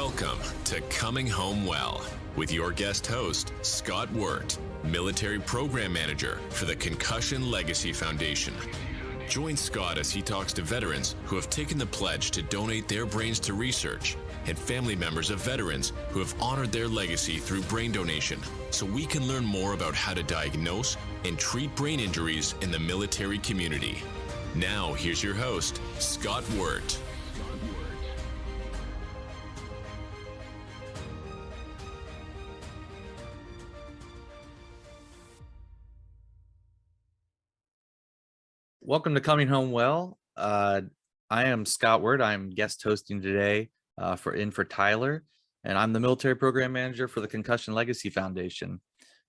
Welcome to Coming Home Well with your guest host, Scott Wirt, Military Program Manager for the Concussion Legacy Foundation. Join Scott as he talks to veterans who have taken the pledge to donate their brains to research and family members of veterans who have honored their legacy through brain donation, so we can learn more about how to diagnose and treat brain injuries in the military community. Now, here's your host, Scott Wirt. Welcome to Coming Home Well. I am Scott Wirt. I'm guest hosting today for Tyler, and I'm the Military Program Manager for the Concussion Legacy Foundation.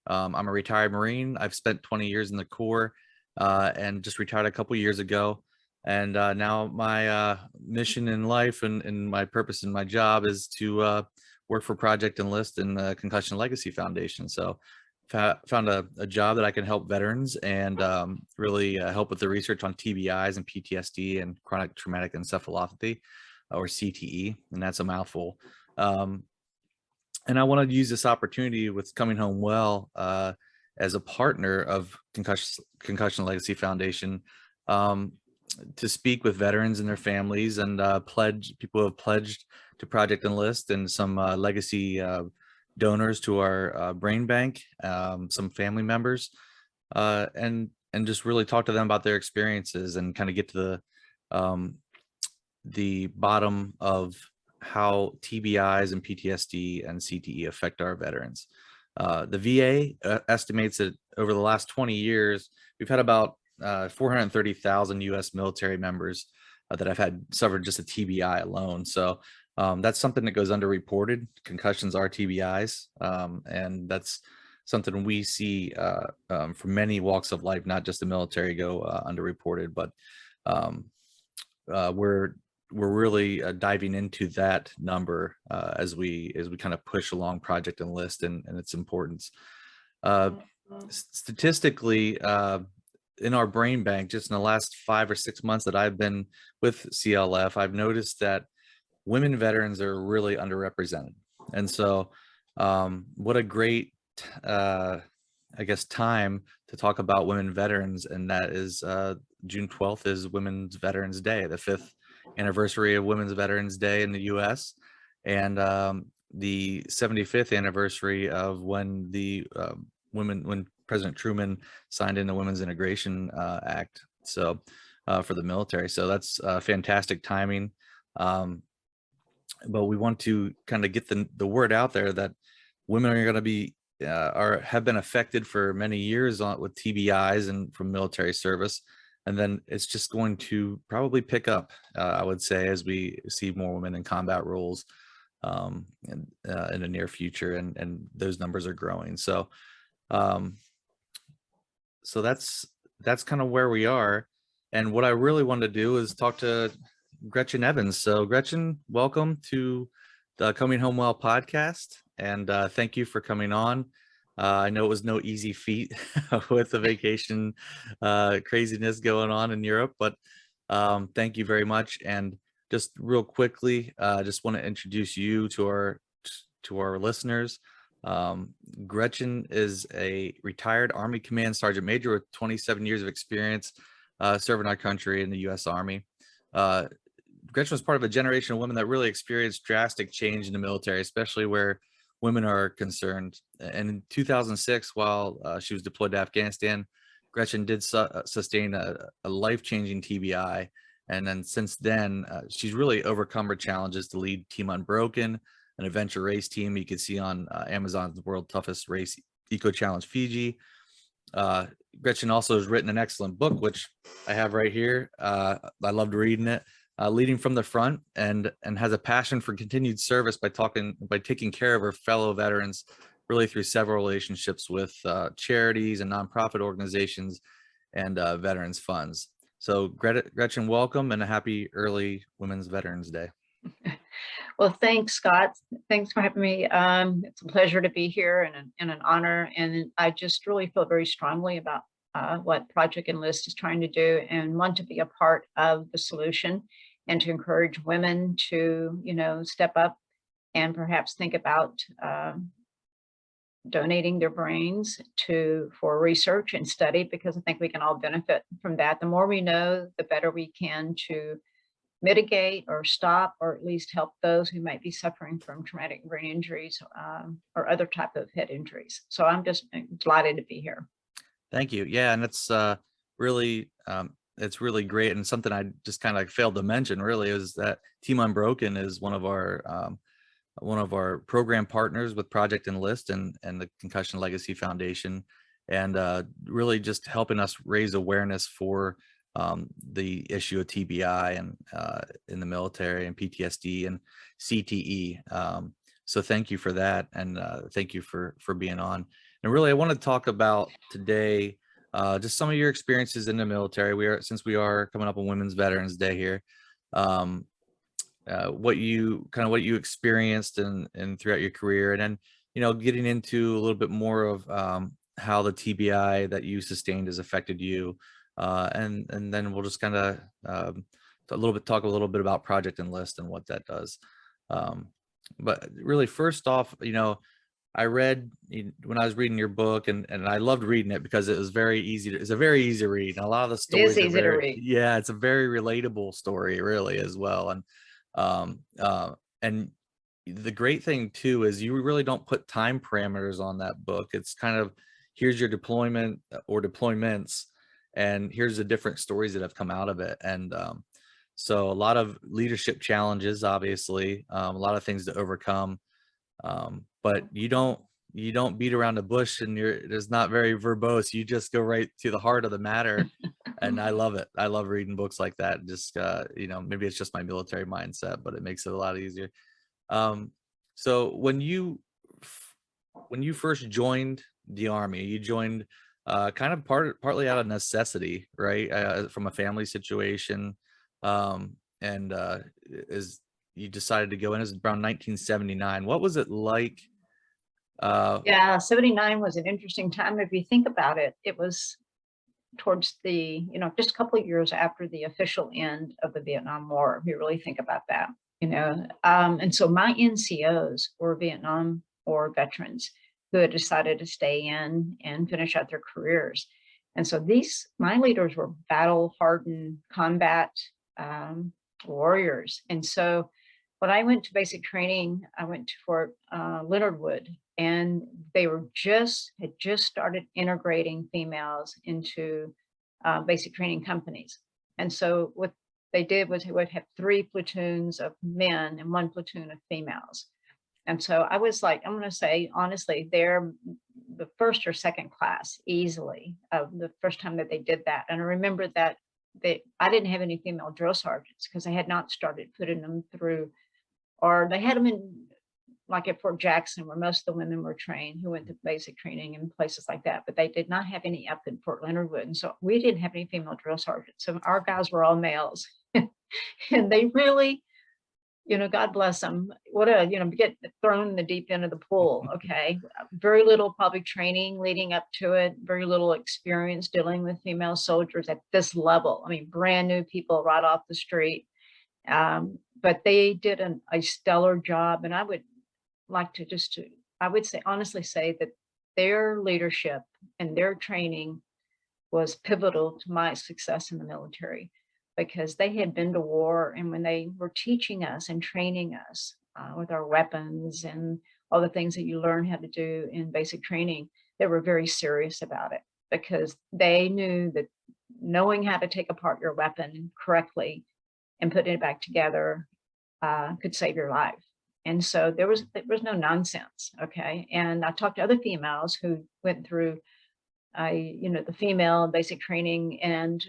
I'm a retired Marine. I've spent 20 years in the Corps and just retired a couple years ago. And now my mission in life and my purpose in my job is to work for Project Enlist and the Concussion Legacy Foundation. So found a job that I can help veterans and really help with the research on TBIs and PTSD and chronic traumatic encephalopathy, or CTE, and that's a mouthful. And I want to use this opportunity with Coming Home Well as a partner of Concussion Legacy Foundation to speak with veterans and their families and people who have pledged to Project Enlist and some legacy donors to our brain bank, some family members, and just really talk to them about their experiences and kind of get to the bottom of how TBIs and PTSD and CTE affect our veterans. The VA estimates that over the last 20 years, we've had about 430,000 U.S. military members that have had suffered just a TBI alone. So that's something that goes underreported. Concussions are TBIs, and that's something we see from many walks of life, not just the military, go underreported. But we're really diving into that number as we kind of push along Project Enlist and its importance. Statistically, in our brain bank, just in the last 5 or 6 months that I've been with CLF, I've noticed that women veterans are really underrepresented. And so what a great, I guess, time to talk about women veterans. And that is June 12th is Women's Veterans Day, the 5th anniversary of Women's Veterans Day in the US, and the 75th anniversary of when when President Truman signed in the Women's Integration Act. So for the military. So that's fantastic timing. But we want to kind of get the word out there that women are going to be have been affected for many years with TBIs and from military service, and then it's just going to probably pick up, I would say, as we see more women in combat roles in the near future, and those numbers are growing. So so that's kind of where we are. And what I really wanted to do is talk to Gretchen Evans. So Gretchen, welcome to the Coming Home Well podcast, and thank you for coming on. I know it was no easy feat with the vacation craziness going on in Europe, but thank you very much. And just real quickly, just want to introduce you to our listeners. Gretchen is a retired Army Command Sergeant Major with 27 years of experience serving our country in the U.S. Army. Gretchen was part of a generation of women that really experienced drastic change in the military, especially where women are concerned. And in 2006, while she was deployed to Afghanistan, Gretchen did sustain a life-changing TBI. And then since then, she's really overcome her challenges to lead Team Unbroken, an adventure race team you can see on Amazon's World Toughest Race Eco Challenge Fiji. Gretchen also has written an excellent book, which I have right here. I loved reading it. Leading from the front, and has a passion for continued service by taking care of her fellow veterans, really through several relationships with charities and nonprofit organizations and veterans funds. So Gretchen, welcome, and a happy early Women's Veterans Day. Well, thanks, Scott. Thanks for having me. It's a pleasure to be here and an honor. And I just really feel very strongly about what Project Enlist is trying to do, and want to be a part of the solution and to encourage women to, step up and perhaps think about donating their brains for research and study, because I think we can all benefit from that. The more we know, the better we can to mitigate or stop, or at least help those who might be suffering from traumatic brain injuries or other type of head injuries. So I'm just delighted to be here. Thank you. Yeah, and really it's really great, and something I just kind of failed to mention really is that Team Unbroken is one of our program partners with Project Enlist and the Concussion Legacy Foundation, and really just helping us raise awareness for the issue of TBI and in the military, and PTSD and CTE. So thank you for that, and thank you for being on. And really, I want to talk about today just some of your experiences in the military. Since we are coming up on Women's Veterans Day here, what you experienced and throughout your career, and then getting into a little bit more of how the TBI that you sustained has affected you, and then we'll just kind of talk a little bit about Project Enlist and what that does. But really, first off, I read when I was reading your book, and I loved reading it because it was very easy. It's a very easy read, and a lot of the stories it is easy to read. Yeah, it's a very relatable story, really, as well. And the great thing too is you really don't put time parameters on that book. It's kind of, here's your deployment or deployments, and here's the different stories that have come out of it. And so a lot of leadership challenges, obviously, a lot of things to overcome. But you don't beat around the bush, and there's not very verbose. You just go right to the heart of the matter. And I love it. I love reading books like that. Just, maybe it's just my military mindset, but it makes it a lot easier. So when you first joined the Army, you joined kind of partly out of necessity, right? From a family situation. And as you decided to go in, it was around 1979. What was it like? Yeah, 79 was an interesting time. If you think about it, it was towards the, just a couple of years after the official end of the Vietnam War, if you really think about that, and so my NCOs were Vietnam War veterans who had decided to stay in and finish out their careers. And so my leaders were battle-hardened combat warriors. And so when I went to basic training, I went to Fort Leonard Wood, and they had just started integrating females into basic training companies. And so what they did was they would have 3 platoons of men and 1 platoon of females. And so I was like, I'm going to say, honestly, they're the first or second class easily of the first time that they did that. And I remember that I didn't have any female drill sergeants because they had not started putting them through, or they had them in, like at Fort Jackson, where most of the women were trained who went to basic training and places like that, but they did not have any up in Fort Leonard Wood. And so we didn't have any female drill sergeants. So our guys were all males. And they really, God bless them. What get thrown in the deep end of the pool. Okay. Very little probably training leading up to it, very little experience dealing with female soldiers at this level. I mean, brand new people right off the street. But they did a stellar job. And I would like to honestly say that their leadership and their training was pivotal to my success in the military, because they had been to war, and when they were teaching us and training us with our weapons and all the things that you learn how to do in basic training, they were very serious about it, because they knew that knowing how to take apart your weapon correctly and putting it back together could save your life. And so there was no nonsense. Okay. And I talked to other females who went through the female basic training, and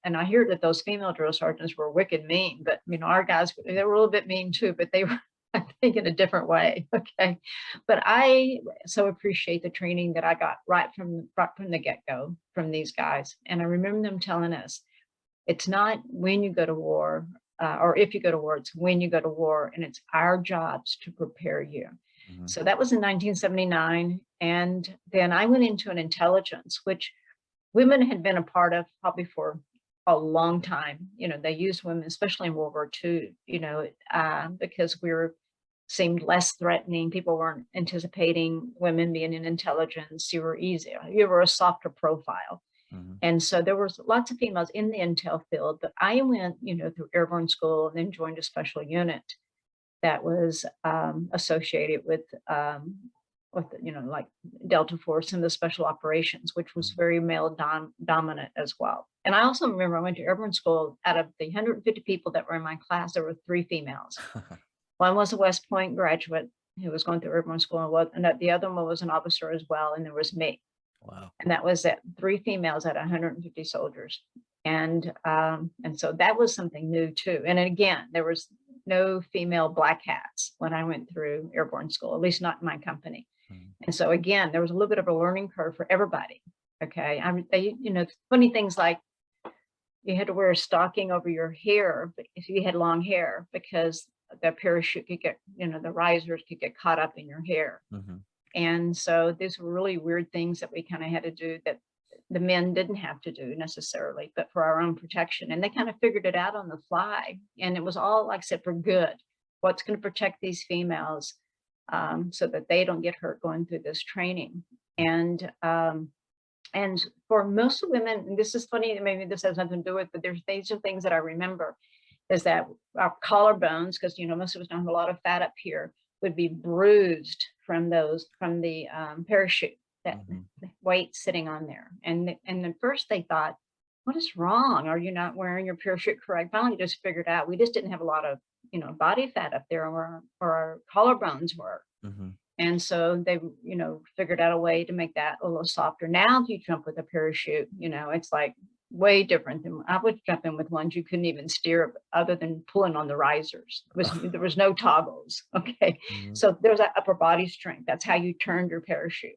I hear that those female drill sergeants were wicked mean, but our guys, they were a little bit mean too, but they were, I think, in a different way. Okay. But I so appreciate the training that I got right from the get-go from these guys. And I remember them telling us, it's not when you go to war, or if you go to war, it's when you go to war, and it's our jobs to prepare you. Mm-hmm. So that was in 1979. And then I went into an intelligence, which women had been a part of probably for a long time. They used women, especially in World War II, because we were seemed less threatening. People weren't anticipating women being in intelligence. You were easier. You were a softer profile. And so there was lots of females in the intel field, but I went, through airborne school and then joined a special unit that was associated with like Delta Force and the special operations, which was very male dominant as well. And I also remember I went to airborne school. Out of the 150 people that were in my class, there were 3 females. One was a West Point graduate who was going through airborne school, and the other one was an officer as well, and there was me. Wow. And that was it, 3 females out of 150 soldiers. And so that was something new too. And again, there was no female black hats when I went through airborne school, at least not in my company. And so again, there was a little bit of a learning curve for everybody. Okay. Funny things like you had to wear a stocking over your hair if you had long hair, because the parachute could get, the risers could get caught up in your hair. And so these were really weird things that we kind of had to do that the men didn't have to do necessarily, but for our own protection. And they kind of figured it out on the fly. And it was all, like I said, for good. What's going to protect these females so that they don't get hurt going through this training. And for most women, and this is funny, maybe this has nothing to do with, but these are things that I remember, is that our collarbones, because most of us don't have a lot of fat up here, would be bruised from the parachute, that weight sitting on there. And at first they thought, what is wrong? Are you not wearing your parachute correct? Finally just figured out we just didn't have a lot of body fat up there where our collarbones were. And so they figured out a way to make that a little softer. Now if you jump with a parachute, it's like way different than I would jump in with ones you couldn't even steer other than pulling on the risers. There was no toggles. Okay. So there's that upper body strength. That's how you turned your parachute.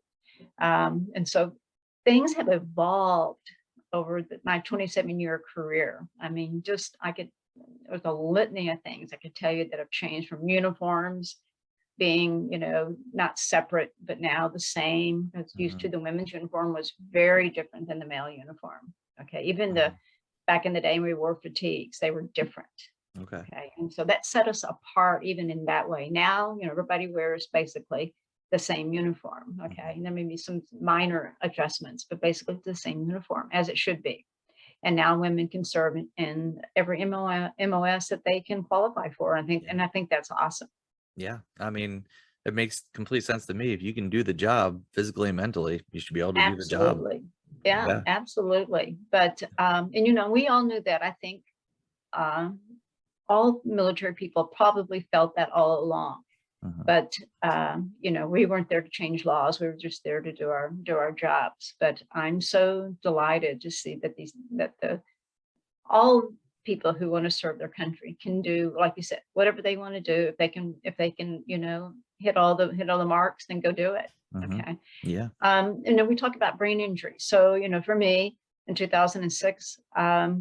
And so things have evolved over my 27-year career. I mean, there's a litany of things I could tell you that have changed, from uniforms being, not separate, but now the same. As used to, the women's uniform was very different than the male uniform. Okay. Even back in the day when we wore fatigues, they were different. Okay. And so that set us apart even in that way. Now, everybody wears basically the same uniform. Okay. And there may be some minor adjustments, but basically it's the same uniform as it should be. And now women can serve in every MOS that they can qualify for. I think that's awesome. Yeah. I mean, it makes complete sense to me. If you can do the job physically and mentally, you should be able to do the job. Absolutely. Yeah, absolutely. But, and we all knew that. I think all military people probably felt that all along. But, we weren't there to change laws. We were just there to do our jobs. But I'm so delighted to see that all people who want to serve their country can do, like you said, whatever they want to do. If they can, hit all the marks, then go do it. Okay. Yeah. And then we talk about brain injury. So, for me in 2006, a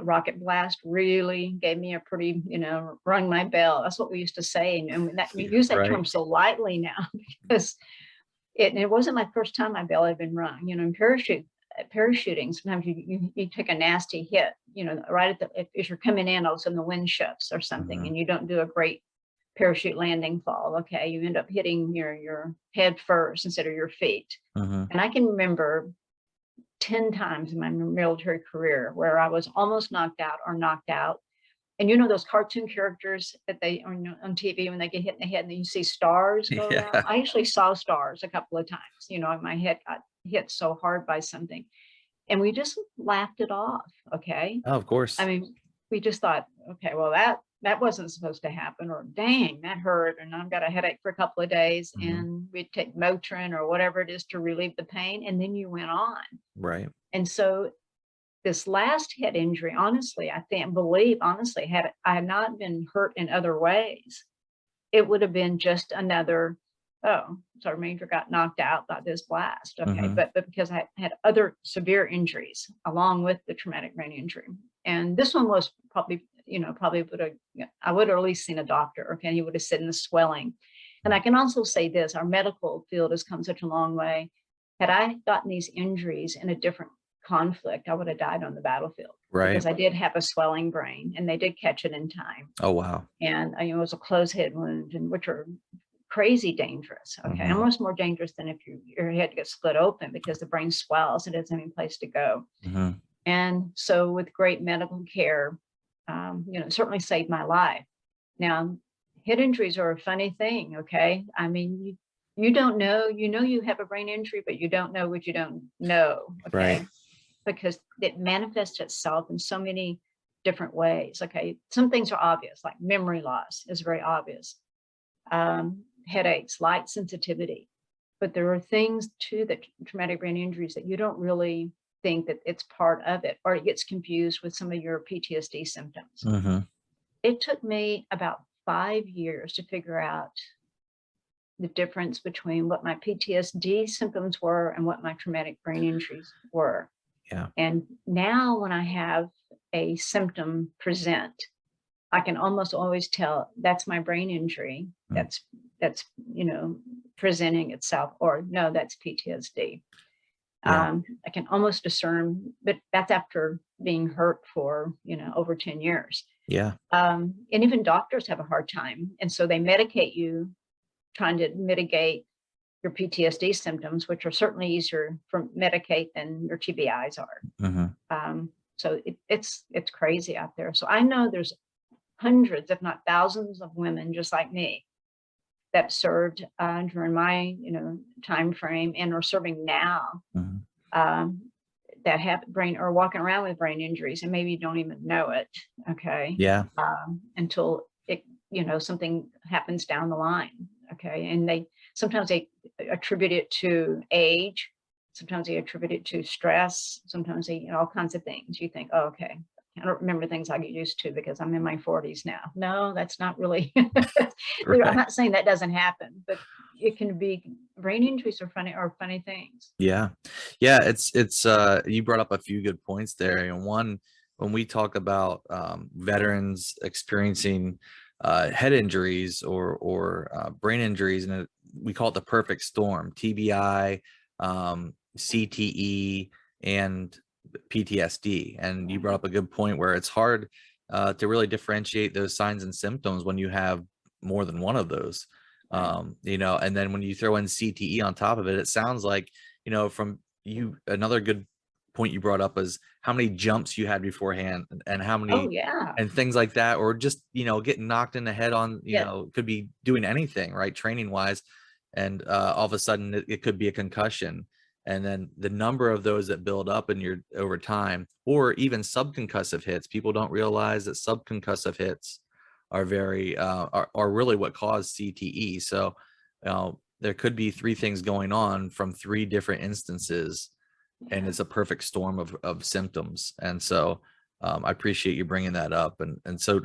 rocket blast really gave me a pretty, rung my bell. That's what we used to say. And we use that term so lightly now, because it wasn't my first time my bell had been rung. In parachuting, sometimes you take a nasty hit, right as you're coming in, all of a sudden the wind shifts or something, and you don't do a great parachute landing fall. Okay. You end up hitting your head first instead of your feet. And I can remember 10 times in my military career where I was almost knocked out or knocked out. And those cartoon characters that they on TV when they get hit in the head and then you see stars go around. I actually saw stars a couple of times. My head got hit so hard by something, and we just laughed it off. Okay. Oh, of course. I mean, we just thought, okay, well, that wasn't supposed to happen, or dang, that hurt, and I've got a headache for a couple of days, and we'd take Motrin or whatever it is to relieve the pain, and then you went on. Right. And so this last head injury, honestly, I can't believe, had I not been hurt in other ways, it would have been just another, Sergeant Major got knocked out by this blast. Okay. But because I had other severe injuries along with the traumatic brain injury. And this one was probably I would have at least seen a doctor. Okay. He would have seen the swelling. And I can also say this, our medical field has come such a long way. Had I gotten these injuries in a different conflict, I would have died on the battlefield. Right. Because I did have a swelling brain, and they did catch it in time. Oh, wow. And it was a closed head wound, and which are crazy dangerous. Okay, almost more dangerous than if your head gets split open, because the brain swells and doesn't have any place to go. And so, with great medical care, it certainly saved my life. Now, head injuries are a funny thing. Okay, I mean, you don't know, you have a brain injury, but you don't know what you don't know. Okay, Right. because it manifests itself in so many different ways. Okay, some things are obvious, like memory loss is very obvious. Headaches, light sensitivity, but there are things too that traumatic brain injuries that you don't really think that it's part of it, or it gets confused with some of your PTSD symptoms. It took me about 5 years to figure out the difference between what my PTSD symptoms were and what my traumatic brain injuries were. Yeah. And now when I have a symptom present, I can almost always tell that's my brain injury. That's presenting itself, or no, that's PTSD. I can almost discern, but that's after being hurt for, over 10 years. Yeah. And even doctors have a hard time. And so they medicate you, trying to mitigate your PTSD symptoms, which are certainly easier to medicate than your TBIs are. So it's crazy out there. So I know there's hundreds, if not thousands, of women just like me that served during my time frame and are serving now, that have brain or walking around with brain injuries and maybe don't even know it. Okay. Yeah. Until it something happens down the line. Okay. And sometimes they attribute it to age, sometimes they attribute it to stress, sometimes they all kinds of things. You think, oh, okay, I don't remember things I get used to because I'm in my 40s now. No, that's not really. Right. I'm not saying that doesn't happen, but it can be. Brain injuries are funny things. Yeah. It's you brought up a few good points there. And one, when we talk about veterans experiencing head injuries or brain injuries, and we call it the perfect storm: TBI, CTE, and PTSD. And you brought up a good point where it's hard to really differentiate those signs and symptoms when you have more than one of those. And then when you throw in CTE on top of it, it sounds like, from you, another good point you brought up is how many jumps you had beforehand and how many, and things like that, or just, getting knocked in the head on, could be doing anything, right, training wise. And all of a sudden it could be a concussion. And then the number of those that build up in your over time, or even subconcussive hits. People don't realize that subconcussive hits are very are really what cause CTE. So there could be 3 things going on from 3 different instances, and it's a perfect storm of symptoms. And so I appreciate you bringing that up. And so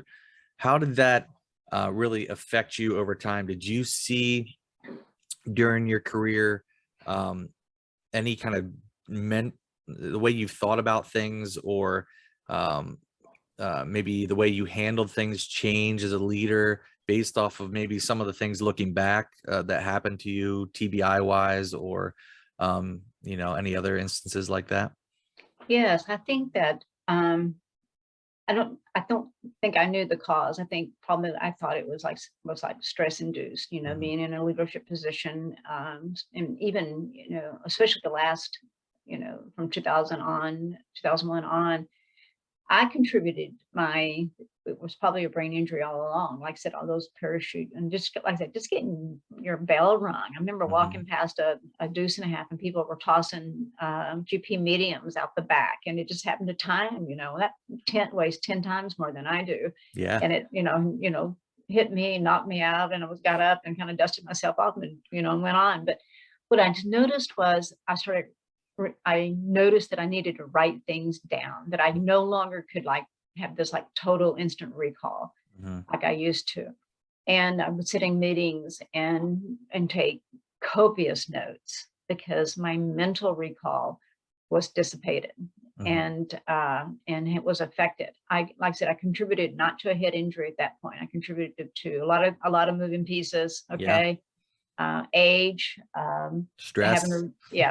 how did that really affect you over time? Did you see during your career any kind of the way you've thought about things, or maybe the way you handled things change as a leader based off of maybe some of the things looking back that happened to you TBI wise, or any other instances like that? Yes, I think that I don't think I knew the cause. I think probably I thought it was like stress induced, being in a leadership position, and even especially the last from 2001 on, I contributed it was probably a brain injury all along. Like I said, all those parachute, and just like I said, just getting your bell rung. I remember walking past a deuce and a half, and people were tossing GP mediums out the back, and it just happened to time. That tent weighs 10 times more than I do. Yeah. And it, hit me, knocked me out, and I got up and kind of dusted myself off, and and went on. But what I noticed was I noticed that I needed to write things down, that I no longer could have this total instant recall like I used to. And I would sit in meetings and take copious notes because my mental recall was dissipated and it was affected. Like I said, I contributed not to a head injury at that point. I contributed to a lot of moving pieces. Okay. age, Stress.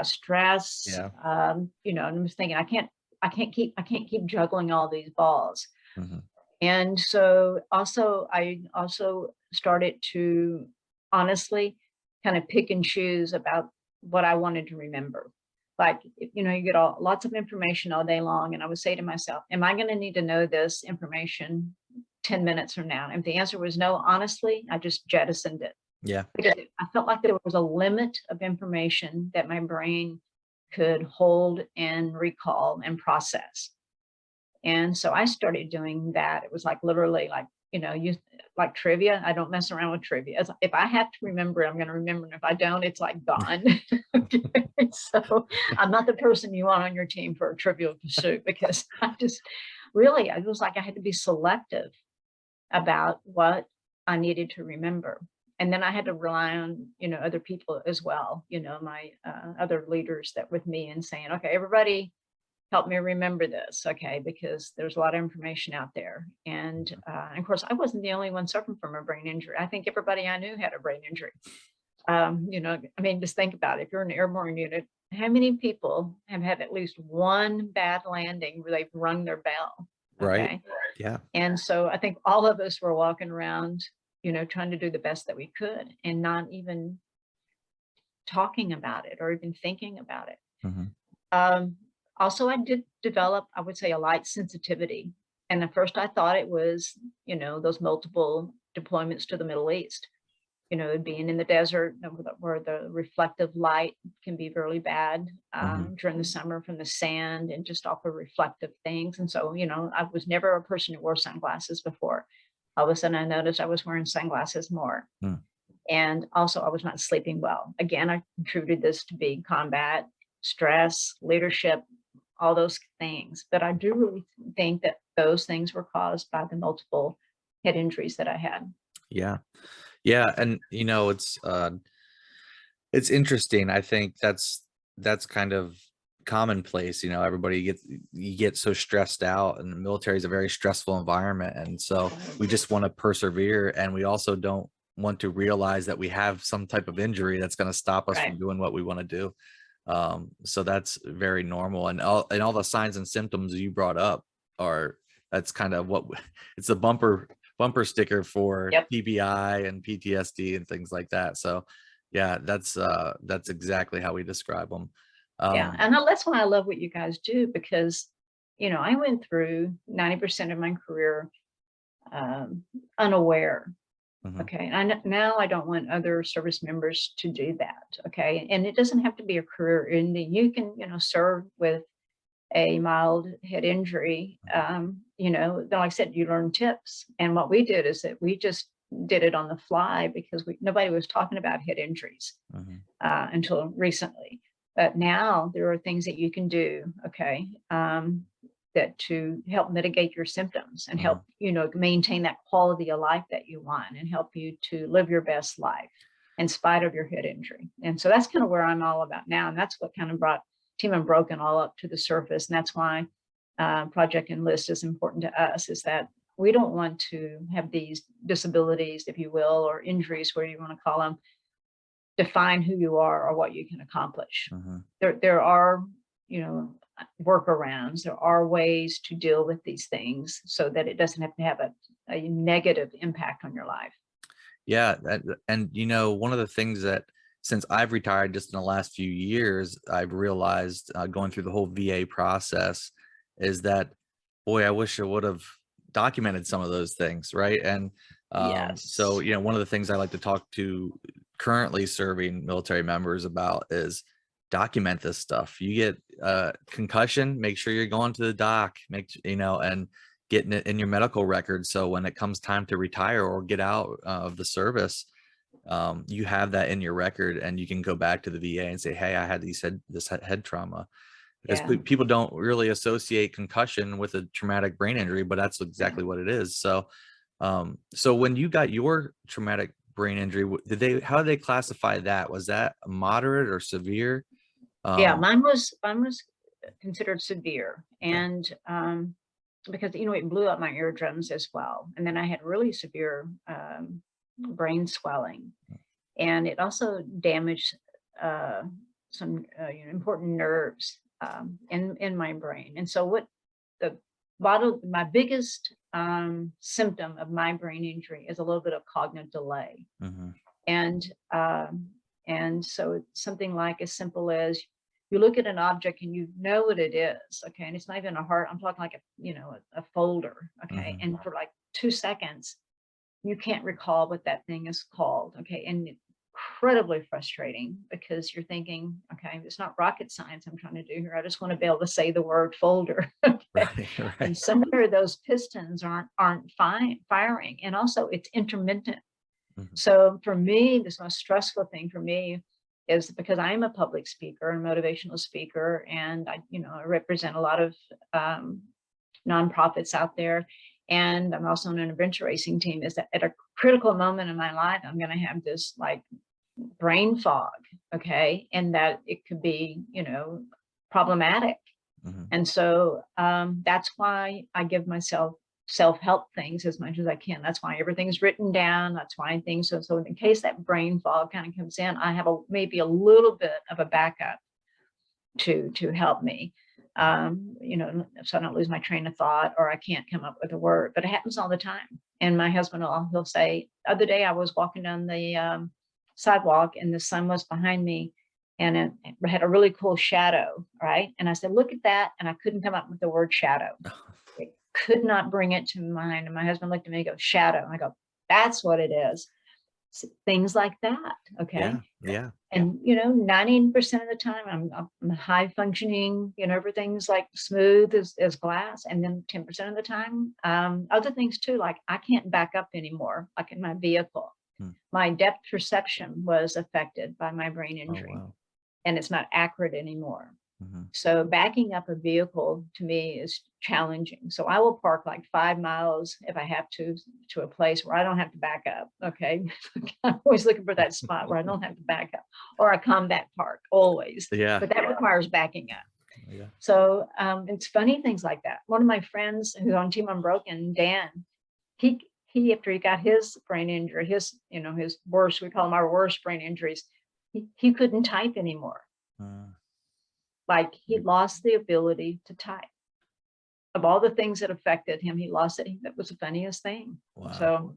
stress. Yeah. You know, and I was thinking, I can't keep juggling all these balls. Mhm. And so I also started to honestly kind of pick and choose about what I wanted to remember. Like, you know, you get lots of information all day long, and I would say to myself, am I going to need to know this information 10 minutes from now? And if the answer was no, honestly, I just jettisoned it, Yeah. because I felt like there was a limit of information that my brain could hold and recall and process. And so I started doing that. It was like literally like, you know, like trivia. I don't mess around with trivia. If I have to remember, I'm going to remember. And if I don't, it's like gone. Okay. So I'm not the person you want on your team for a trivial pursuit, because I was like, I had to be selective about what I needed to remember. And then I had to rely on, you know, other people as well, you know, my other leaders that with me, and saying, okay, everybody help me remember this, okay, because there's a lot of information out there. And of course, I wasn't the only one suffering from a brain injury. I think everybody I knew had a brain injury. You know, I mean, just think about it. If you're in an airborne unit, how many people have had at least one bad landing where they've rung their bell? Right. Okay. Yeah. And so I think all of us were walking around, you know, trying to do the best that we could, and not even talking about it or even thinking about it. Mhm. Also, I did develop, I would say, a light sensitivity. And at first I thought it was, you know, those multiple deployments to the Middle East, you know, being in the desert where the reflective light can be really bad Mhm. during the summer from the sand and just off of reflective things. And so, you know, I was never a person who wore sunglasses before. All of a sudden I noticed I was wearing sunglasses more. Mm. And also I was not sleeping well. Again, I contributed this to be combat, stress, leadership, all those things. But I do really think that those things were caused by the multiple head injuries that I had. Yeah. Yeah. And you know, it's interesting. I think that's kind of commonplace. You know, everybody you get so stressed out, and the military is a very stressful environment. And so we just want to persevere, and we also don't want to realize that we have some type of injury that's going to stop us Right. from doing what we want to do. So that's very normal. And all the signs and symptoms you brought up are that's kind of it's a bumper sticker for Yep. TBI and PTSD and things like that. So yeah, that's exactly how we describe them. Yeah. And that's why I love what you guys do, because, you know, I went through 90% of my career unaware. Mhm. Okay. And now I don't want other service members to do that. Okay. And it doesn't have to be a career ending. You can, you know, serve with a mild head injury. You know, like I said, you learn tips. And what we did is that we just did it on the fly, because nobody was talking about head injuries Mhm. until recently. But now there are things that you can do, okay, that to help mitigate your symptoms and help, Mhm. you know, maintain that quality of life that you want, and help you to live your best life in spite of your head injury. And so that's kind of where I'm all about now. And that's what kind of brought Team Unbroken all up to the surface. And that's why Project Enlist is important to us, is that we don't want to have these disabilities, if you will, or injuries, where you want to call them, define who you are or what you can accomplish. Mhm. There are, you know, workarounds. There are ways to deal with these things so that it doesn't have to have a negative impact on your life. Yeah, and you know, one of the things that since I've retired just in the last few years, I've realized going through the whole VA process is that, boy, I wish I would have documented some of those things, right? And so, Yes. you know, one of the things I like to talk to currently serving military members about is document this stuff. You get concussion, make sure you're going to the doc, you know, and getting it in your medical record. So when it comes time to retire or get out of the service, you have that in your record, and you can go back to the VA and say, hey, I had this head trauma, because Yeah. people don't really associate concussion with a traumatic brain injury, but that's exactly what it is. So, so when you got your traumatic brain injury, how did they classify that? Was that moderate or severe? Yeah. Um, Mine was considered severe. okay. And because, you know, it blew up my eardrums as well. And then I had really severe brain swelling. And it also damaged some important nerves in my brain. And so what my biggest symptom of my brain injury is a little bit of cognitive delay. Mm-hmm. And so it's something like as simple as you look at an object and you know what it is, okay, and it's not even a heart. I'm talking like a folder, okay, Mm-hmm. and for like 2 seconds you can't recall what that thing is called, okay, and incredibly frustrating because you're thinking, okay, it's not rocket science I'm trying to do here. I just want to be able to say the word folder. Right, And right. somewhere those pistons aren't firing, and also it's intermittent. Mm-hmm. So for me, this most stressful thing for me is because I'm a public speaker and motivational speaker, and I represent a lot of nonprofits out there, and I'm also on an adventure racing team. Is that at a critical moment in my life, I'm going to have this like brain fog, okay, and that it could be problematic. Mm-hmm. And so that's why I give myself self-help things as much as I can. That's why everything's written down. That's why things, so in case that brain fog kind of comes in, I have maybe a little bit of a backup to help me, so I don't lose my train of thought or I can't come up with a word. But it happens all the time. And my husband he'll say, the other day I was walking down the sidewalk and the sun was behind me, and it had a really cool shadow, right? And I said, look at that. And I couldn't come up with the word shadow. It could not bring it to mind. And my husband looked at me and go, shadow. And I go, that's what it is. Things like that. Okay. Yeah. And 90% of the time I'm high functioning, everything's like smooth as glass. And then 10% of the time, other things too, like I can't back up anymore, like in my vehicle. My depth perception was affected by my brain injury. Oh, wow. And it's not accurate anymore. Mm-hmm. So backing up a vehicle to me is challenging. So I will park like 5 miles if I have to a place where I don't have to back up. Okay. I'm always looking for that spot where I don't have to back up, or a combat park always. Yeah. But that requires backing up. Yeah. So it's funny things like that. One of my friends who's on Team Unbroken, Dan, he after he got his brain injury, his worst, we call them our worst brain injuries, he couldn't type anymore. Like he lost the ability to type. Of all the things that affected him, he lost it. That was the funniest thing. Wow. So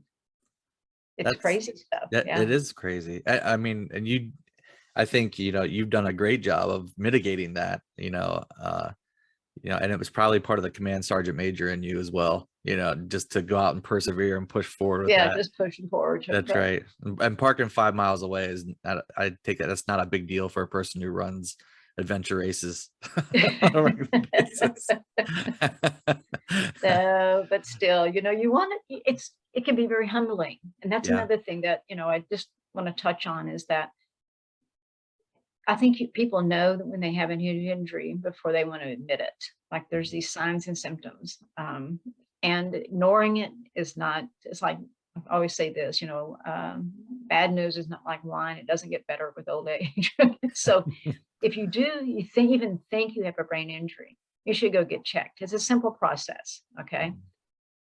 it's crazy stuff. Yeah. It is crazy. I mean, and I think, you've done a great job of mitigating that, and it was probably part of the command sergeant major in you as well, just to go out and persevere and push forward with that. Just pushing forward. That's right. And parking 5 miles away is I take that that's not a big deal for a person who runs adventure races on a regular basis. No, but still, you want it can be very humbling. And that's another thing that, I just want to touch on is that I think people know that when they have an injury before they want to admit it. Like there's these signs and symptoms, and ignoring it is not. It's like I always say this, bad news is not like wine; it doesn't get better with old age. So, if you even think you have a brain injury, you should go get checked. It's a simple process. Okay.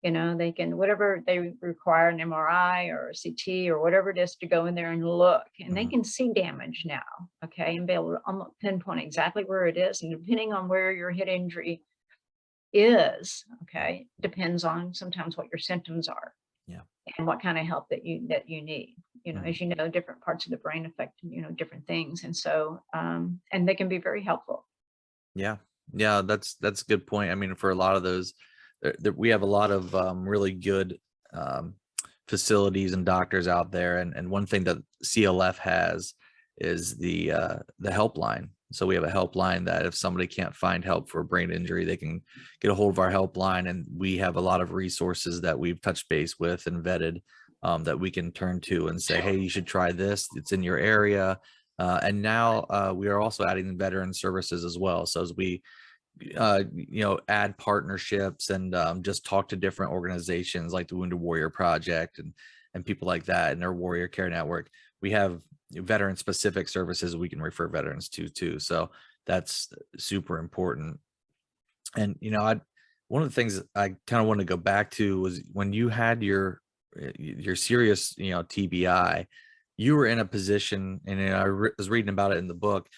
They can, whatever they require, an MRI or a CT or whatever it is, to go in there and look, and they can see damage now, okay, and be able to pinpoint exactly where it is. And depending on where your head injury is, okay, depends on sometimes what your symptoms are, and what kind of help that you need. As you know, different parts of the brain affect different things, and so and they can be very helpful. Yeah, that's a good point. I mean, for a lot of those, we have a lot of really good facilities and doctors out there, and one thing that CLF has is the helpline. So we have a helpline that if somebody can't find help for a brain injury, they can get a hold of our helpline, and we have a lot of resources that we've touched base with and vetted that we can turn to and say, hey, you should try this. It's in your area. And now we are also adding veteran services as well. So as we add partnerships and just talk to different organizations like the Wounded Warrior Project and people like that, and their Warrior Care Network, we have veteran specific services we can refer veterans to too. So that's super important. And one of the things I kind of want to go back to was when you had your serious TBI, you were in a position, and was reading about it in the book,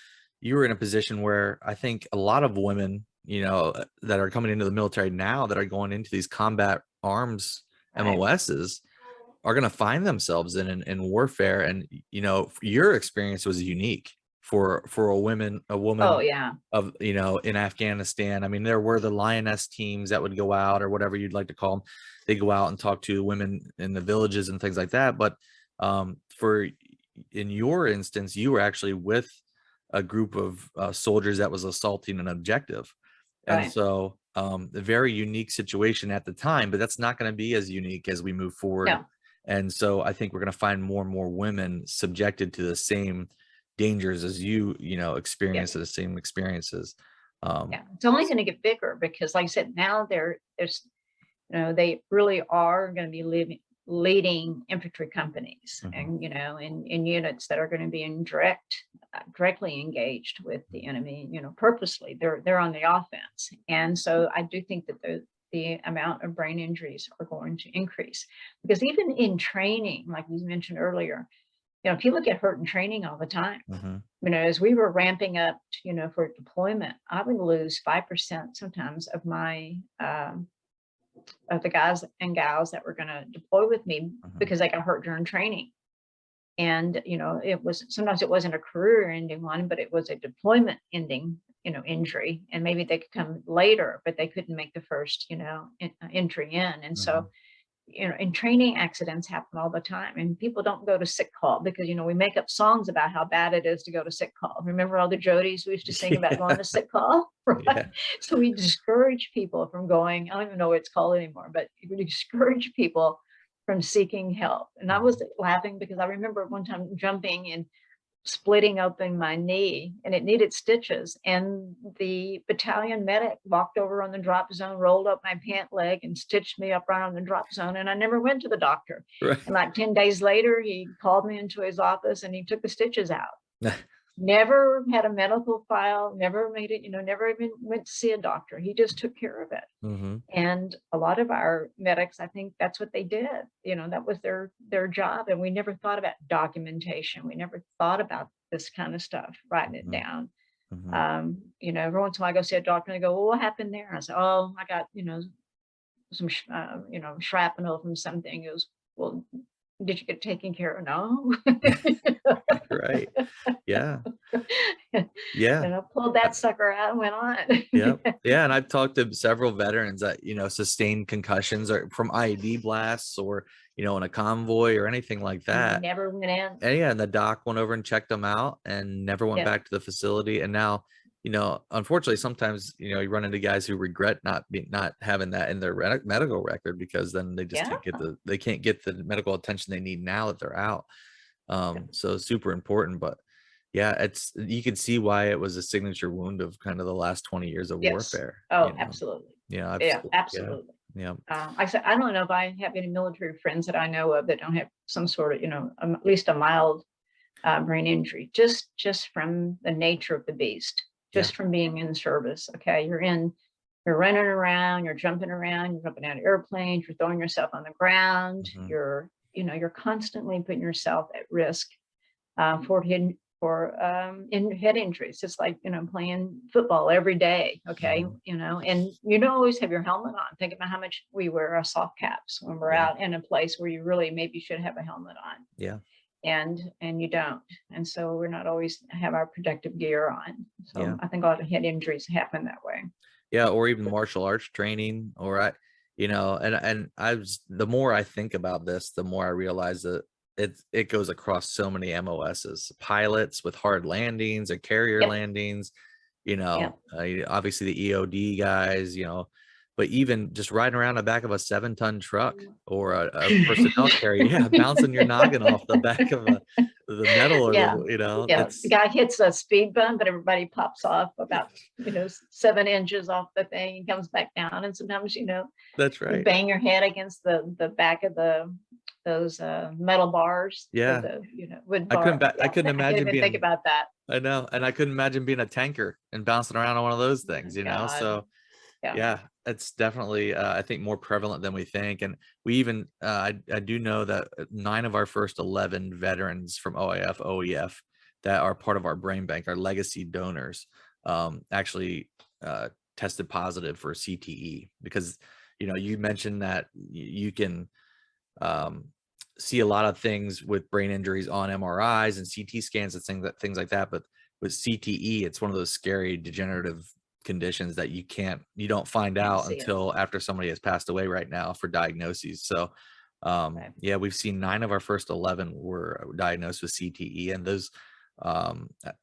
you were in a position where I think a lot of women, that are coming into the military now, that are going into these combat arms Right. MOSs, are going to find themselves in warfare. And your experience was unique for a woman Oh, yeah. of in Afghanistan. I mean, there were the lioness teams that would go out, or whatever you'd like to call them. They go out and talk to women in the villages and things like that. But in your instance, you were actually with a group of soldiers that was assaulting an objective. And Right. so a very unique situation at the time, but that's not going to be as unique as we move forward. No. And so I think we're going to find more and more women subjected to the same dangers as experience the same experiences. Yeah, it's only going to get bigger because, like I said, now there's they really are going to be leading infantry companies, and in units that are going to be in directly engaged with the enemy, purposely. They're on the offense. And so I do think that the amount of brain injuries are going to increase, because even in training, like you mentioned earlier, people get hurt in training all the time. As we were ramping up, for deployment, I would lose 5% sometimes of my of the guys and gals that were going to deploy with me because they got hurt during training. And sometimes it wasn't a career ending one, but it was a deployment ending injury, and maybe they could come later, but they couldn't make the first entry in. And so in training, accidents happen all the time, and people don't go to sick call because we make up songs about how bad it is to go to sick call. Remember all the Jodies we used to sing about going to sick call, right? Yeah. So we discourage people from going. I don't even know what it's called anymore, but we discourage people from seeking help. And I was laughing because I remember one time jumping and splitting open my knee, and it needed stitches, and the battalion medic walked over on the drop zone, rolled up my pant leg and stitched me up right on the drop zone, and I never went to the doctor. Right. And like 10 days later, he called me into his office and he took the stitches out. Never had a medical file, never made it, never even went to see a doctor. He just took care of it. And a lot of our medics, I think that's what they did. That was their job. And we never thought about documentation. We never thought about this kind of stuff, writing it down. Every once in a while I go see a doctor and they go, well, what happened there? I said, oh, I got, some, shrapnel from something. It was, well, did you get taken care of? No. Right. Yeah. Yeah. And I pulled that sucker out and went on. Yeah. And I've talked to several veterans that, sustained concussions or from IED blasts, or, in a convoy or anything like that. Never went in. And the doc went over and checked them out and never went back to the facility. And now, unfortunately, sometimes, you run into guys who regret not having that in their medical record, because then they just can't get the medical attention they need now that they're out. So super important. But yeah, you can see why it was a signature wound of kind of the last 20 years of warfare. Oh, absolutely. Yeah, absolutely. Yeah. I said, I don't know if I have any military friends that I know of that don't have some sort of, at least a mild brain injury, just from the nature of the beast, just from being in service. Okay, you're running around, you're jumping around, you're jumping out of airplanes, you're throwing yourself on the ground, you're constantly putting yourself at risk for head injuries. It's like, playing football every day. Okay. And you don't always have your helmet on. Think about how much we wear our soft caps when we're out in a place where you really maybe should have a helmet on. Yeah. And you don't. And so we're not always have our protective gear on. So I think a lot of head injuries happen that way. Yeah. Or even martial arts training, or the more I think about this, the more I realize that it goes across so many MOSs, pilots with hard landings or carrier landings, obviously the EOD guys, but even just riding around the back of a 7-ton truck or a personnel carrier, bouncing your noggin off the back of the metal, or the guy hits a speed bump, but everybody pops off about 7 inches off the thing and comes back down. And sometimes that's right, you bang your head against the back of those metal bars. Wood bar. I couldn't imagine being, think about that. I know, and I couldn't imagine being a tanker and bouncing around on one of those things. So Yeah. Yeah, it's definitely, I think, more prevalent than we think. And we even, I do know that 9 of our first 11 veterans from OIF, OEF that are part of our brain bank, our legacy donors, actually tested positive for CTE because, you mentioned that you can um, see a lot of things with brain injuries on MRIs and CT scans and things like that. But with CTE, it's one of those scary degenerative conditions that you don't find Can't out see it. until after somebody has passed away right now for diagnoses. So Right. yeah, we've seen 9 of our first 11 were diagnosed with CTE, and those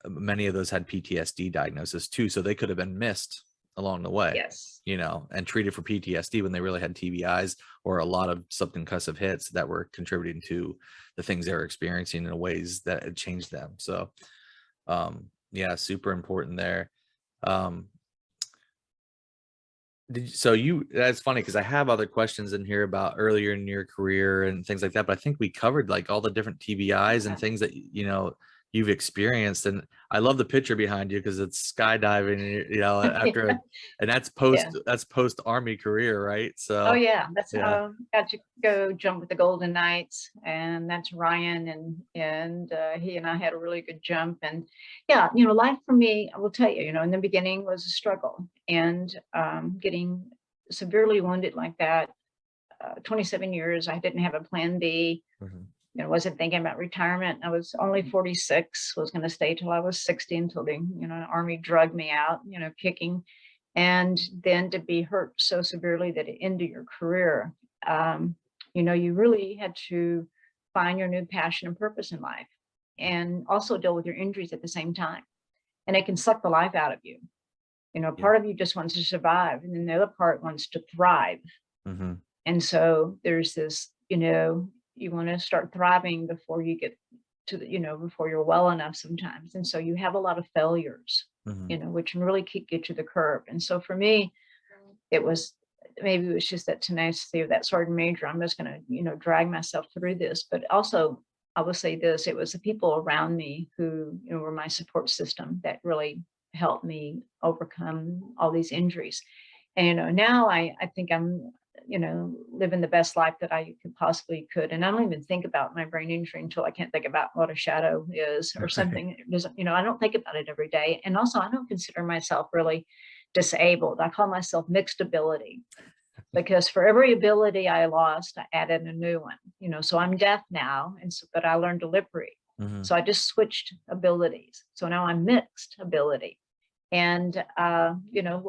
many of those had PTSD diagnosis too, so they could have been missed along the way, Yes. and treated for PTSD when they really had TBIs or a lot of subconcussive hits that were contributing to the things they were experiencing in ways that had changed them. So yeah, super important there. um that's funny because I have other questions in here about earlier in your career and things like that, but I think we covered like all the different TBIs and Yeah. things that you've experienced. And I love the picture behind you because it's skydiving, and, after and Yeah. that's post army career, right? Oh So yeah, that's yeah. got to go jump with the Golden Knights, and that's Ryan, and he and I had a really good jump. And yeah, life for me, I will tell you, in the beginning was a struggle, and getting severely wounded like that, 27 years, I didn't have a plan B. Mhm. Wasn't thinking about retirement. I was only 46, was going to stay till I was 60 until the, Army drugged me out, kicking. And then to be hurt so severely that it ended your career, you really had to find your new passion and purpose in life, and also deal with your injuries at the same time. And it can suck the life out of you. Yeah. Part of you just wants to survive, and then the other part wants to thrive. Mhm. And so there's this, you want to start thriving before you get to the, before you're well enough sometimes. And so you have a lot of failures, Mhm. which can really kick you to the curb. And so for me, it was, maybe it was just that tenacity of that sergeant major. I'm just going to, drag myself through this. But also, I will say this, it was the people around me who, were my support system that really helped me overcome all these injuries. And, now I think I'm, living the best life that I could. And I don't even think about my brain injury until I can't think about what a shadow is or Right. something. It doesn't, I don't think about it every day. And also, I don't consider myself really disabled. I call myself mixed ability, because for every ability I lost, I added a new one. So I'm deaf now, and so, but I learned to lip read. Mhm. So I just switched abilities. So now I'm mixed ability. And,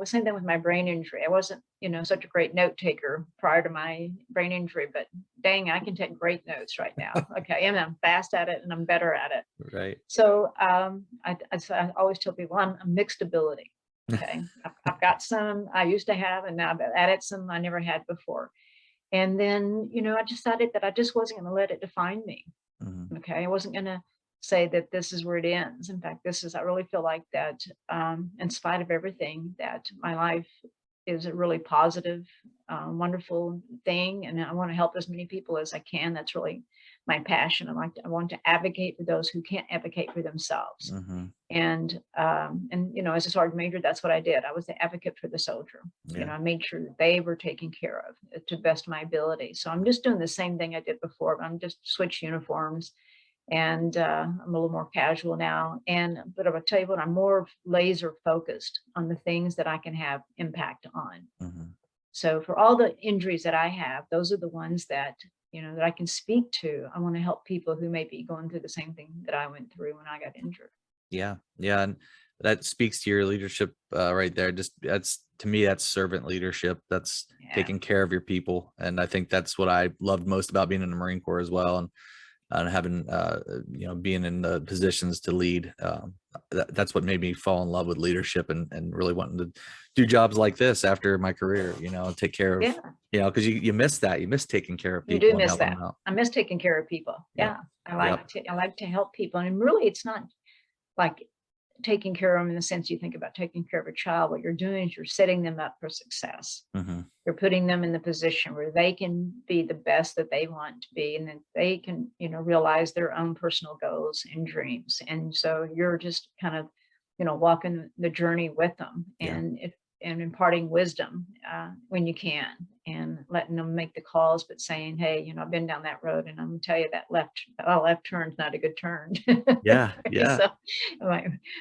same thing with my brain injury. I wasn't, such a great note taker prior to my brain injury, but dang, I can take great notes right now. Okay. And I'm fast at it and I'm better at it. Right. So I always tell people I'm a mixed ability. Okay. I've got some I used to have, and now I've added some I never had before. And then, I decided that I just wasn't going to let it define me. Mhm. Okay. I wasn't going to say that this is where it ends. In fact, I really feel like that, in spite of everything, that my life is a really positive, wonderful thing. And I want to help as many people as I can. That's really my passion. I want to advocate for those who can't advocate for themselves. Mhm. And as a sergeant major, that's what I did. I was the advocate for the soldier. Yeah. I made sure that they were taken care of to the best of my ability. So I'm just doing the same thing I did before, but I'm just switch uniforms, and I'm a little more casual now. But I'll tell you what, I'm more laser focused on the things that I can have impact on. Mhm. So for all the injuries that I have, those are the ones that, that I can speak to. I want to help people who may be going through the same thing that I went through when I got injured. Yeah, yeah, and that speaks to your leadership right there. Just that's to me, that's servant leadership. That's Yeah. taking care of your people, and I think that's what I loved most about being in the Marine Corps as well, and having being in the positions to lead. That's what made me fall in love with leadership and really wanting to do jobs like this after my career. Take care of Yeah. because you miss that, you miss taking care of You do people and miss helping that. them out. I miss taking care of people. Yep. Yeah. Yep. I like to help people. And really, it's not like taking care of them in the sense you think about taking care of a child. What you're doing is you're setting them up for success. Hmm. You're putting them in the position where they can be the best that they want to be, and that they can, realize their own personal goals and dreams. And so you're just kind of, walking the journey with them. Yeah. And and imparting wisdom when you can, and letting them make the calls, but saying, hey, you know, I've been down that road, and I'm gonna tell you that left turn's not a good turn. Yeah, yeah. So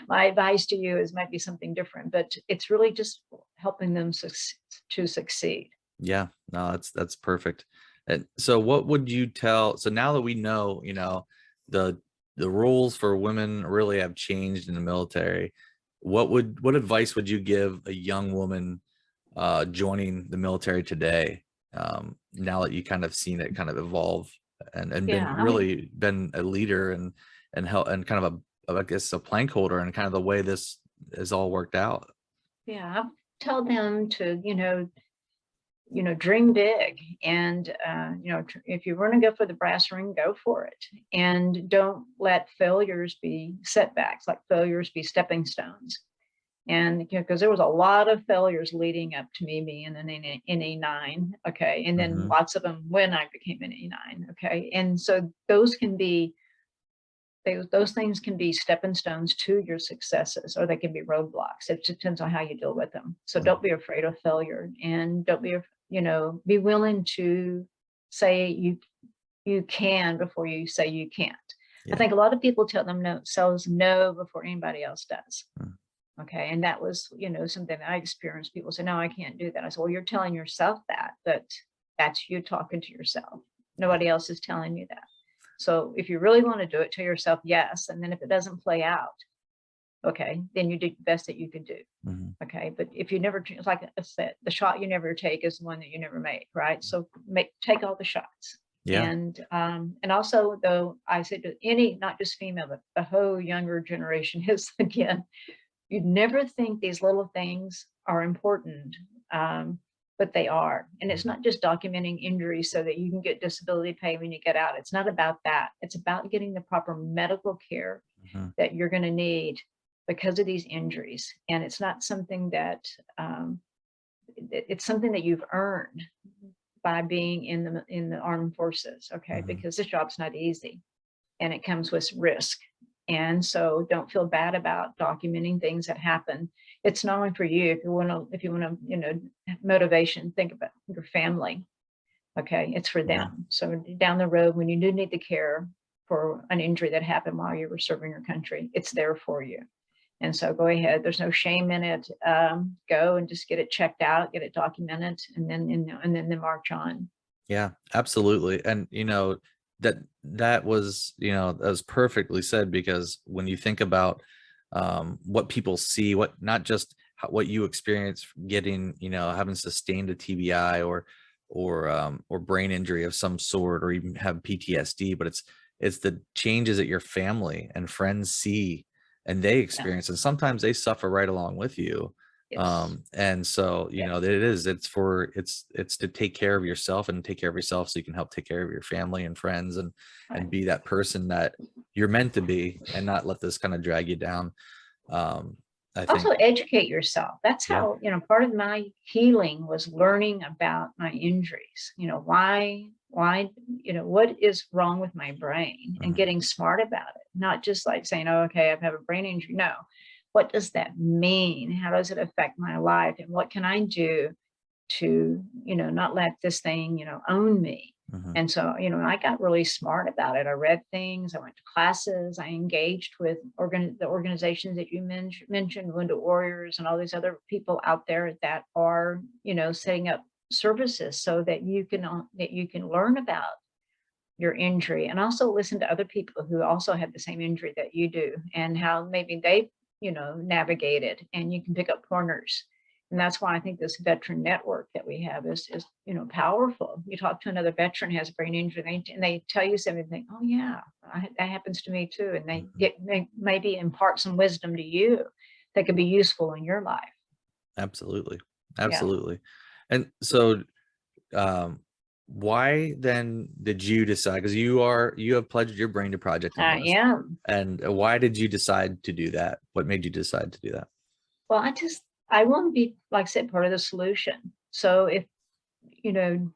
my advice to you is might be something different, but it's really just helping them to succeed. Yeah, no, that's perfect. And so what would you tell, so now that we know, you know, the rules for women really have changed in the military, what advice would you give a young woman joining the military today, now that you kind of seen it kind of evolve and been Yeah, I mean, really been a leader and help and kind of I guess a plank holder and kind of the way this is all worked out? yeah, I tell them to, dream big, and if you want to go for the brass ring, go for it, and don't let failures be setbacks. Like failures be stepping stones. And because there was a lot of failures leading up to me being an NE9, okay, and then Hmm. lots of them when I became an NE9, okay, and so those things can be stepping stones to your successes, or they can be roadblocks. It depends on how you deal with them. So don't be afraid of failure, and don't be, be willing to say you can before you say you can't. I Yeah. think a lot of people tell themselves no before anybody else does. Mm. Okay. And that was, something that I experienced. People say, no, I can't do that. I said, well, you're telling yourself that, but that's you talking to yourself. Nobody else is telling you that. So if you really want to do it, tell yourself yes. And then if it doesn't play out, okay, then you did the best that you could do. Mhm. Okay. But if you never, it's like I said, the shot you never take is the one that you never make. Right. So take all the shots. Yeah. And also, though, I said to any, not just female, but the whole younger generation is, again, you'd never think these little things are important, but they are. And it's not just documenting injuries so that you can get disability pay when you get out. It's not about that. It's about getting the proper medical care Mhm. that you're going to need because of these injuries. And it's not something that it's something that you've earned by being in the armed forces. Okay, Mhm. because this job's not easy, and it comes with risk. And so don't feel bad about documenting things that happen. It's not only for you. If you want to, motivation, think about your family. Okay. It's for Yeah. them. So down the road, when you do need the care for an injury that happened while you were serving your country, it's there for you. And so go ahead. There's no shame in it. Go and just get it checked out, get it documented, and then march on. Yeah, absolutely. And that was, that was perfectly said, because when you think about what people see, what not just what you experience getting, having sustained a TBI or brain injury of some sort, or even have PTSD, but it's the changes that your family and friends see and they Yeah. experience, and sometimes they suffer right along with you. Yes. And so Yeah. it's to take care of yourself and take care of yourself so you can help take care of your family and friends, Right. and be that person that you're meant to be, and not let this kind of drag you down. I Also think. educate yourself. That's Yeah. how, part of my healing was learning about my injuries. Why, what is wrong with my brain, and Mhm. getting smart about it. Not just like saying, oh, okay, I have a brain injury. No. What does that mean? How does it affect my life? And what can I do to, not let this thing, own me? Mhm. And so, I got really smart about it. I read things, I went to classes, I engaged with the organizations that you mentioned, Wounded Warriors, and all these other people out there that are, setting up services so that you can learn about your injury, and also listen to other people who also have the same injury that you do, and how maybe they, navigated, and you can pick up pointers. And that's why I think this veteran network that we have is powerful. You talk to another veteran who has a brain injury, and they tell you something, oh yeah, that happens to me too. And Mhm. they maybe impart some wisdom to you that could be useful in your life. Absolutely. Yeah, Absolutely. And so, um, why then did you decide? Because you have pledged your brain to Project I Enlist, am. and why did you decide to do that? What made you decide to do that? Well, I want to be, like I said, part of the solution. So if, you know,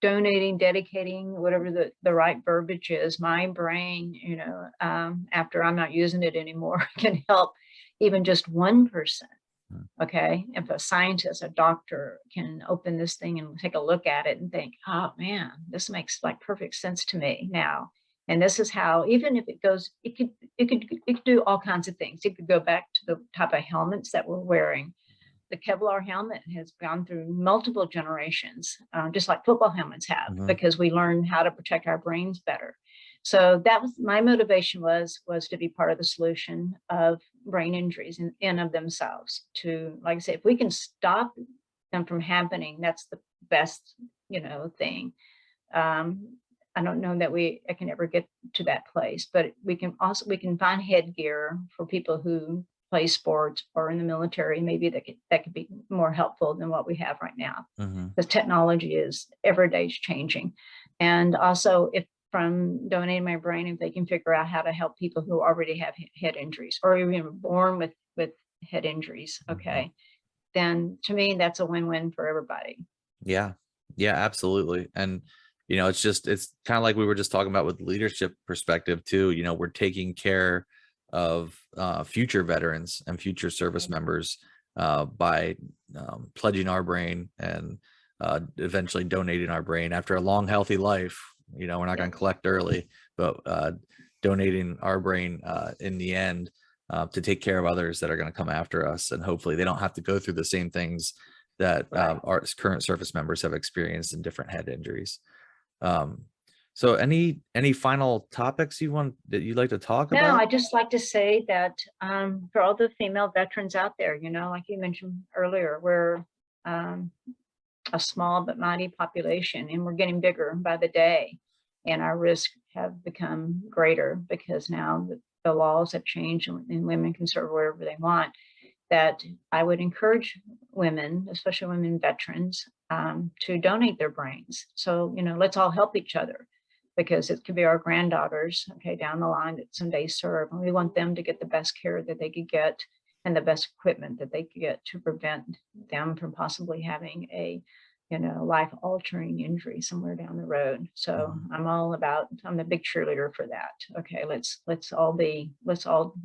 donating, dedicating, whatever the right verbiage is, my brain, after I'm not using it anymore, can help even just one person. Okay. If a scientist, a doctor can open this thing and take a look at it and think, oh man, this makes like perfect sense to me now. And this is how, even if it goes, it could do all kinds of things. It could go back to the type of helmets that we're wearing. The Kevlar helmet has gone through multiple generations, just like football helmets have, because we learned how to protect our brains better. So that was my motivation, was to be part of the solution of brain injuries in of themselves. To, like I say, if we can stop them from happening, that's the best, thing. I don't know that I can ever get to that place, but we can find headgear for people who play sports or in the military. Maybe that could be more helpful than what we have right now, because technology is every day changing. And also, if from donating my brain, if they can figure out how to help people who already have head injuries or even born with head injuries, okay, then to me that's a win-win for everybody. Yeah, absolutely. And it's kind of like we were just talking about with leadership perspective too. We're taking care of future veterans and future service members by pledging our brain and eventually donating our brain after a long, healthy life. We're not going to collect early, but donating our brain in the end to take care of others that are going to come after us. And hopefully they don't have to go through the same things that our current service members have experienced in different head injuries. So any final topics that you'd like to talk about? No, I just like to say that for all the female veterans out there, like you mentioned earlier, we're a small but mighty population, and we're getting bigger by the day, and our risks have become greater because now the laws have changed and women can serve wherever they want. That I would encourage women, especially women veterans, to donate their brains. So, let's all help each other, because it could be our granddaughters, okay, down the line that someday serve. And we want them to get the best care that they could get and the best equipment that they could get to prevent them from possibly having a, life-altering injury somewhere down the road. So I'm a big cheerleader for that. Okay, let's all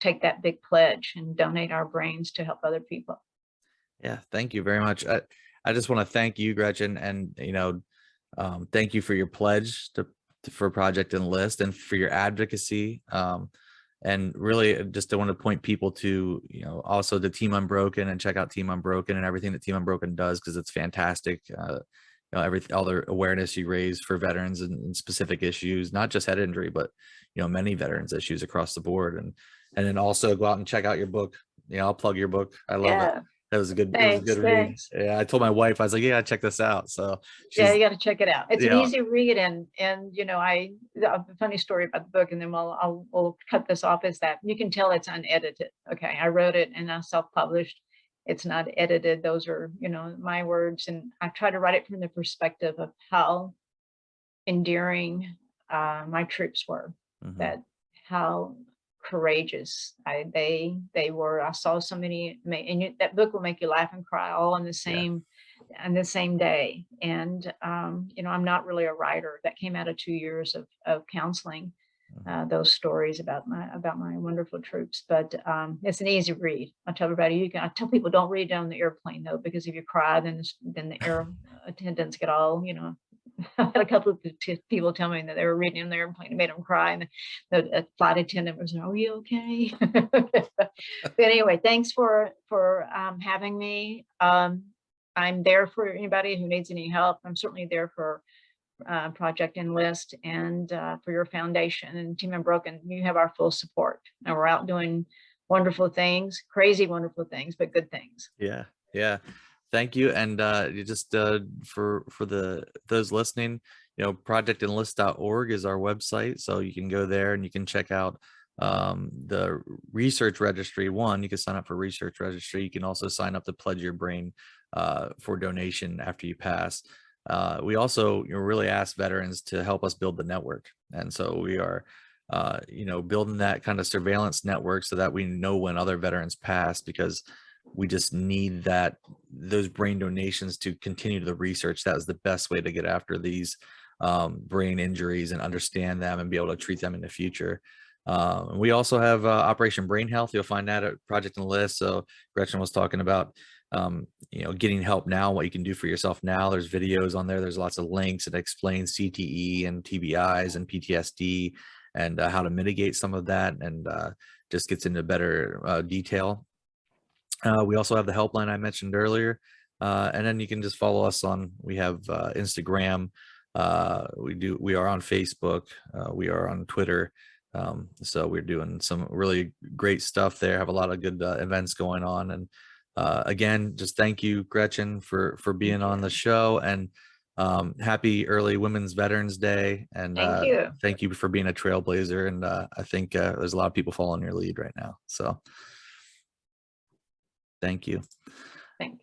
take that big pledge and donate our brains to help other people. Yeah, thank you very much. I just want to thank you, Gretchen, and thank you for your pledge for Project Enlist and for your advocacy. And really just I want to point people to, also the Team Unbroken, and check out Team Unbroken and everything that Team Unbroken does, because it's fantastic. All the awareness you raise for veterans and specific issues, not just head injury, but, many veterans issues across the board. And then also go out and check out your book. I'll plug your book. I love it. That was a good, read. Yeah, I told my wife, I was like, yeah, check this out. So you got to check it out. It's an easy read. And a funny story about the book, and then we'll cut this off, is that you can tell it's unedited. Okay. I wrote it and I self-published. It's not edited. Those are, my words. And I try to write it from the perspective of how endearing my troops were, that how courageous they were. I saw so many, and that book will make you laugh and cry all in the same day. And I'm not really a writer. That came out of 2 years of counseling, those stories about my wonderful troops. But it's an easy read. I tell everybody, I tell people, don't read it on the airplane though, because if you cry, then the air attendants get all, I had a couple of people tell me that they were reading in the airplane, it made them cry, and the flight attendant was, "Are you okay?" But anyway, thanks for having me. I'm there for anybody who needs any help. I'm certainly there for Project Enlist and for your foundation and Team Unbroken. You have our full support, and we're out doing wonderful things, crazy wonderful things, but good things. Yeah. Thank you. And for those listening, projectenlist.org is our website. So you can go there and you can check out the research registry. You can sign up for research registry. You can also sign up to pledge your brain for donation after you pass. We also really ask veterans to help us build the network. And so we are building that kind of surveillance network so that we know when other veterans pass, because we just need those brain donations to continue the research. That is the best way to get after these brain injuries and understand them and be able to treat them in the future. We also have Operation Brain Health. You'll find that at Project Enlist. So Gretchen was talking about, getting help now, what you can do for yourself now. There's videos on there. There's lots of links that explain CTE and TBIs and PTSD and how to mitigate some of that, and just gets into better detail. We also have the helpline I mentioned earlier. And then you can just follow us on, we have Instagram. We are on Facebook. We are on Twitter. So we're doing some really great stuff there, have a lot of good events going on. And again, just thank you, Gretchen, for being on the show, and happy early Women's Veterans Day. And thank you for being a trailblazer. And I think there's a lot of people following your lead right now. So thank you. Thank you.